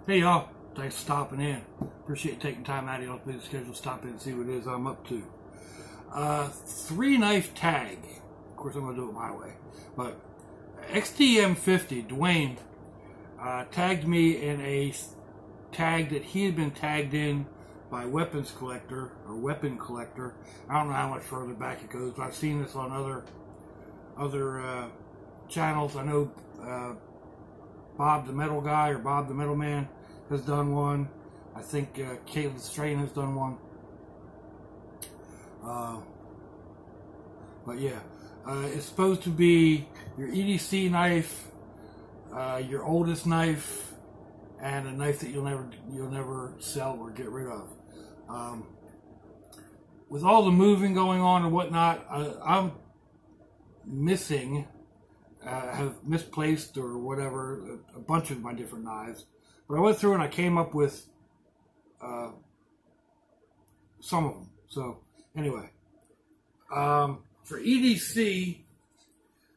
Hey y'all, thanks for stopping in. Appreciate you taking time out of your busy schedule to stop in and see what it is I'm up to. 3-knife tag. Of course, I'm going to do it my way. But XDM50, Dwayne, tagged me in a tag that he had been tagged in by weapons collector or weapon collector. I don't know how much further back it goes, but I've seen this on other channels. I know Bob the Metal Guy or Bob the Metal Man has done one. I think Caleb Strain has done one. But yeah, it's supposed to be your EDC knife, your oldest knife, and a knife that you'll never sell or get rid of. With all the moving going on and whatnot, I'm missing. Have misplaced or whatever a bunch of my different knives, but I went through and I came up with some of them. So anyway, for EDC,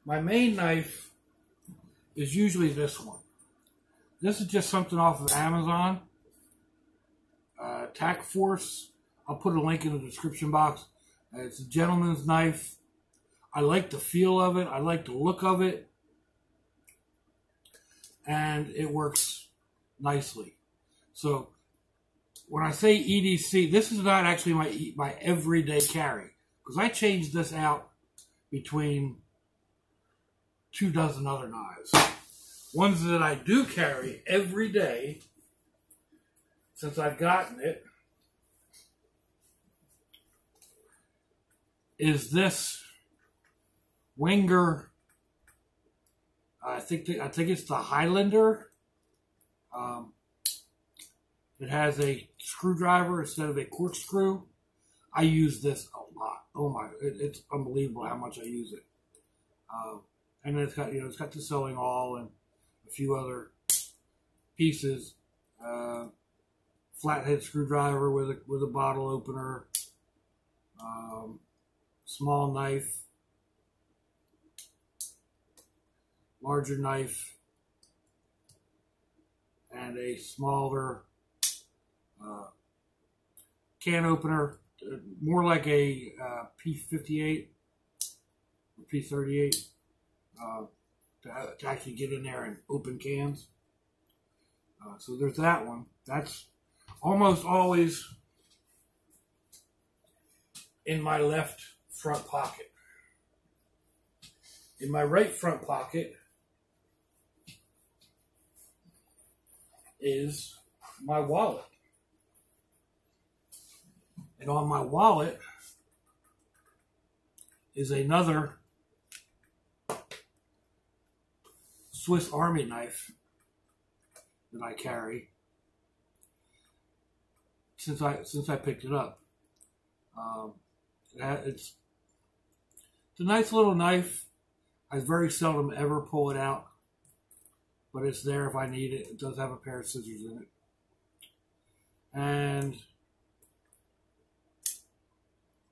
my main knife is usually this one. This is just something off of Amazon. Tac Force. I'll put a link in the description box. It's a gentleman's knife. I like the feel of it. I like the look of it. And it works nicely. So when I say EDC, this is not actually my everyday carry. Because I changed this out between 24 other knives. Ones that I do carry every day since I've gotten it is this Wenger. I think it's the Highlander. It has a screwdriver instead of a corkscrew. I use this a lot. Oh my! It's unbelievable how much I use it. And then it's got the sewing awl and a few other pieces. Flathead screwdriver with a bottle opener. Small knife. Larger knife, and a smaller can opener, more like a P58 or P38 to actually get in there and open cans. So there's that one. That's almost always in my left front pocket. In my right front pocket is my wallet. And on my wallet is another Swiss Army knife that I carry since I picked it up. It's a nice little knife. I very seldom ever pull it out, but it's there if I need it. It does have a pair of scissors in it. And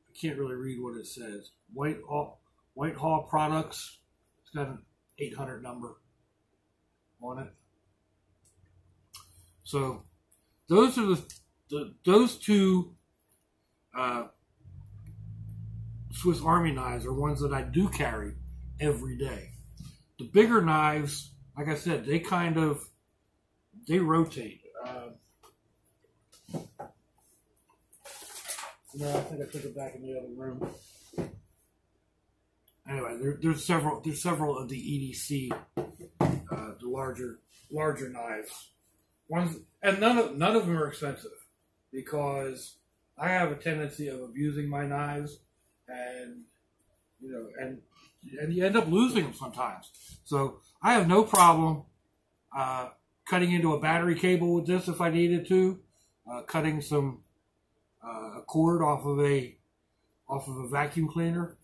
I can't really read what it says. Whitehall Products. It's got an 800 number on it. So those are those two Swiss Army knives are ones that I do carry every day. The bigger knives, like I said, they rotate. No, I think I took it back in the other room. Anyway, there's several of the EDC, the larger knives. Ones, and none of them are expensive because I have a tendency of abusing my knives, and and you end up losing them sometimes. So I have no problem cutting into a battery cable with this if I needed to, cutting some a cord off of a vacuum cleaner,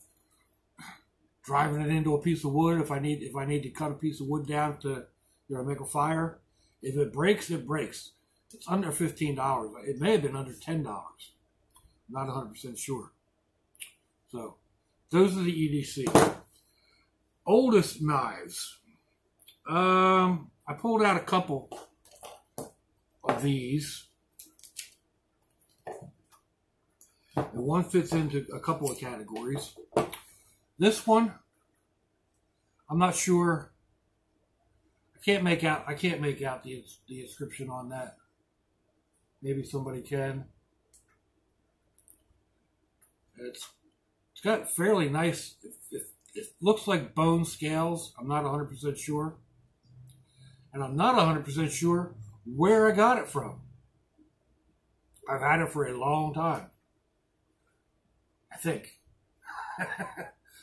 driving it into a piece of wood if I need to cut a piece of wood down to make a fire. If it breaks, it breaks. It's under $15. It may have been under $10. Not 100% sure. So those are the EDC. Oldest knives. I pulled out a couple of these. And one fits into a couple of categories. This one, I'm not sure. I can't make out the inscription on that. Maybe somebody can. It's got fairly nice. It looks like bone scales. I'm not 100% sure. And I'm not 100% sure where I got it from. I've had it for a long time, I think.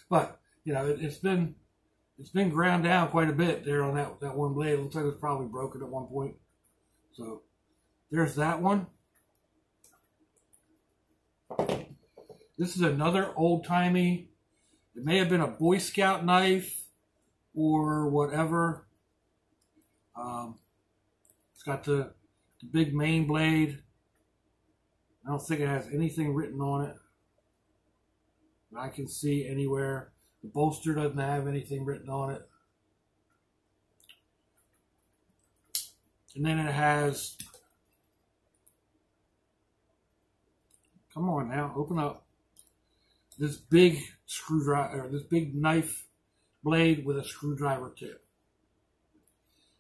But, you know, it's been ground down quite a bit there on that one blade. It looks like it was probably broken at one point. So there's that one. This is another old-timey. It may have been a Boy Scout knife or whatever. It's got the big main blade. I don't think it has anything written on it that I can see anywhere. The bolster doesn't have anything written on it. And then it has, come on now, open up. This big screwdriver, or this big knife blade with a screwdriver tip.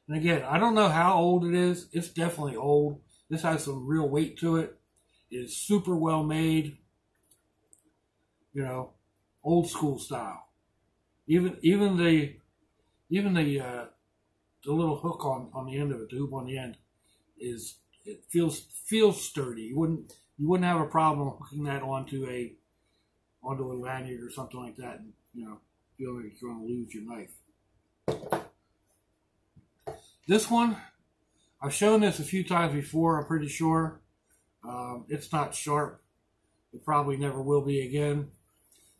And again, I don't know how old it is. It's definitely old. This has some real weight to it. It is super well made. You know, old school style. Even the little hook on the end of it, the hoop on the end, feels sturdy. You wouldn't have a problem hooking that onto a lanyard or something like that, and, you know, feel like you're going to lose your knife. This one, I've shown this a few times before, I'm pretty sure. It's not sharp. It probably never will be again.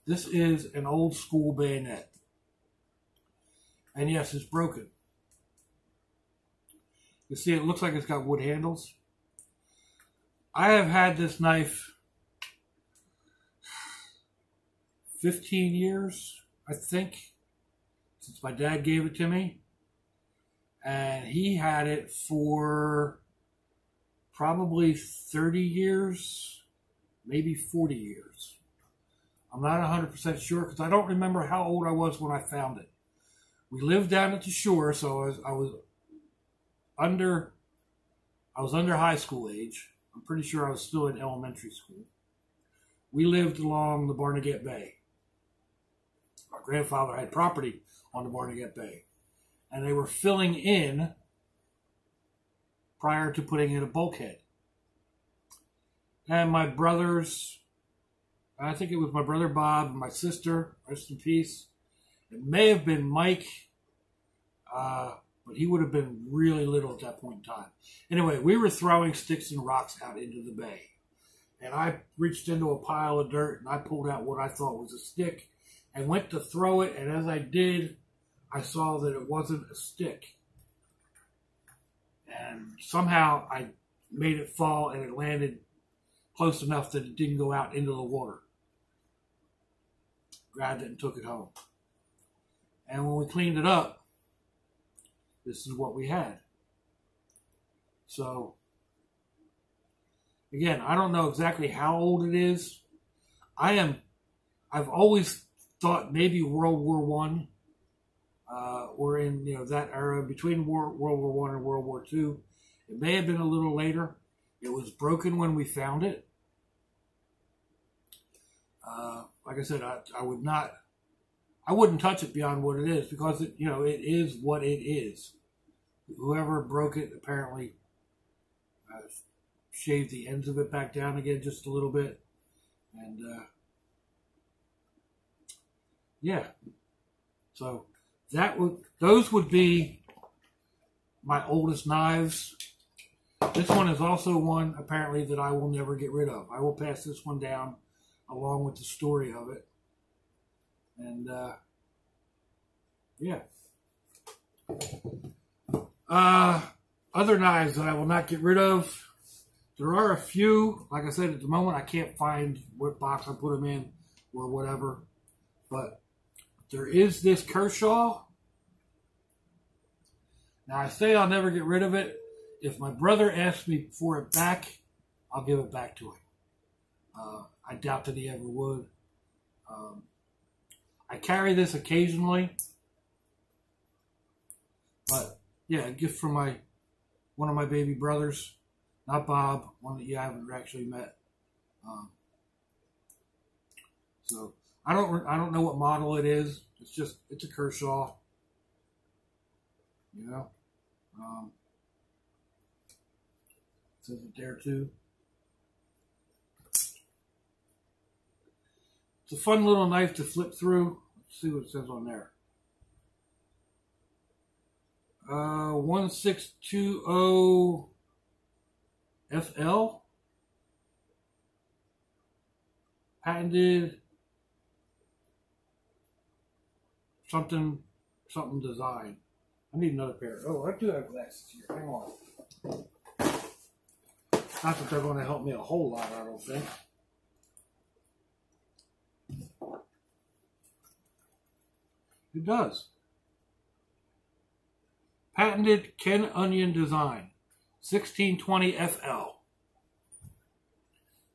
This is an old school bayonet. And yes, it's broken. You see, it looks like it's got wood handles. I have had this knife 15 years, I think, since my dad gave it to me. And he had it for probably 30 years, maybe 40 years. I'm not 100% sure because I don't remember how old I was when I found it. We lived down at the shore, so I was under high school age. I'm pretty sure I was still in elementary school. We lived along the Barnegat Bay. My grandfather had property on the Barnegat Bay. And they were filling in prior to putting in a bulkhead. And my brothers, I think it was my brother Bob and my sister, rest in peace. It may have been Mike, but he would have been really little at that point in time. Anyway, we were throwing sticks and rocks out into the bay. And I reached into a pile of dirt and I pulled out what I thought was a stick and went to throw it. And as I did, I saw that it wasn't a stick. And somehow I made it fall and it landed close enough that it didn't go out into the water. Grabbed it and took it home. And when we cleaned it up, this is what we had. So, again, I don't know exactly how old it is. I've always thought maybe World War I. Or in that era between World War I and World War II. It may have been a little later. It was broken when we found it. Like I said, I wouldn't touch it beyond what it is because it is what it is. Whoever broke it apparently shaved the ends of it back down again just a little bit, and yeah. So those would be my oldest knives. This one is also one, apparently, that I will never get rid of. I will pass this one down along with the story of it. And, yeah. Other knives that I will not get rid of. There are a few. Like I said, at the moment, I can't find what box I put them in or whatever. But there is this Kershaw. Now, I say I'll never get rid of it. if my brother asks me for it back, I'll give it back to him. I doubt that he ever would. I carry this occasionally, but yeah, a gift from one of my baby brothers, not Bob, one that you haven't actually met. So I don't know what model it is. It's a Kershaw. You know, it says it there too. It's a fun little knife to flip through. Let's see what it says on there. 1620 FL. Patented something design. I need another pair. Oh, I do have glasses here. Hang on. Not that they're going to help me a whole lot, I don't think. It does. Patented Ken Onion design. 1620 FL.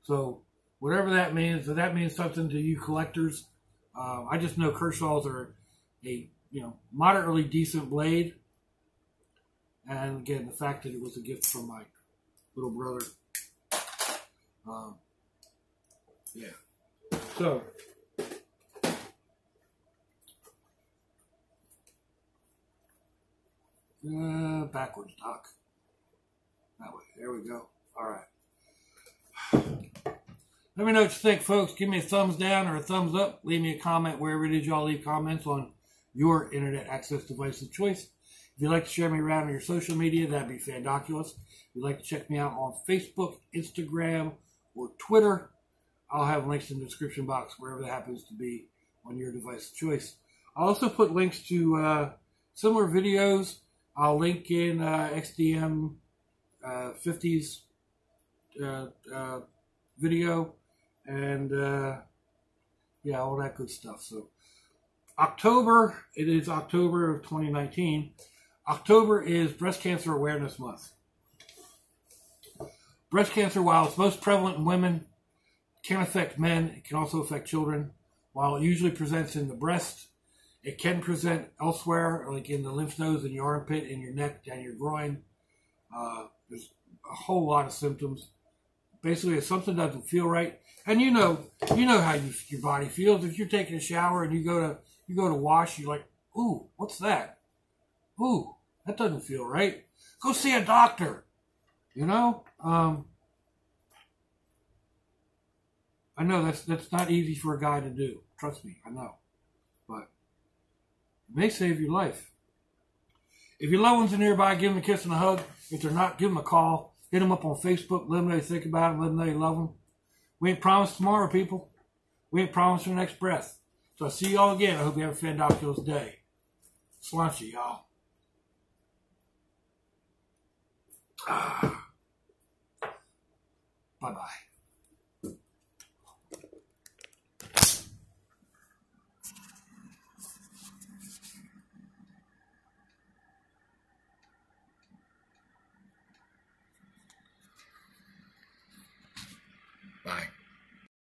So, whatever that means, if that means something to you collectors, I just know Kershaws are a moderately decent blade. And again, the fact that it was a gift from my little brother. Yeah. So, backwards, Doc. That way. There we go. All right. Let me know what you think, folks. Give me a thumbs down or a thumbs up. Leave me a comment wherever it is y'all leave comments on your internet access device of choice. If you'd like to share me around on your social media, that'd be fandoculous. If you'd like to check me out on Facebook, Instagram, or Twitter, I'll have links in the description box wherever that happens to be on your device of choice. I'll also put links to similar videos. I'll link in XDM50's video and yeah, all that good stuff. So October, it is October of 2019. October is Breast Cancer Awareness Month. Breast cancer, while it's most prevalent in women, can affect men. It can also affect children. While it usually presents in the breast, it can present elsewhere, like in the lymph nodes, in your armpit, in your neck, down your groin. There's a whole lot of symptoms. Basically, if something doesn't feel right, and you know how your body feels. If you're taking a shower and you go to wash, you're like, ooh, what's that? Ooh, that doesn't feel right. Go see a doctor. You know, I know that's not easy for a guy to do. Trust me, I know, but it may save your life. If your loved ones are nearby, give them a kiss and a hug. If they're not, give them a call. Hit them up on Facebook. Let them know you think about them. Let them know you love them. We ain't promised tomorrow, people. We ain't promised your next breath. So I'll see y'all again. I hope you have a fandoculous day. Slunchy, y'all. Bye-bye.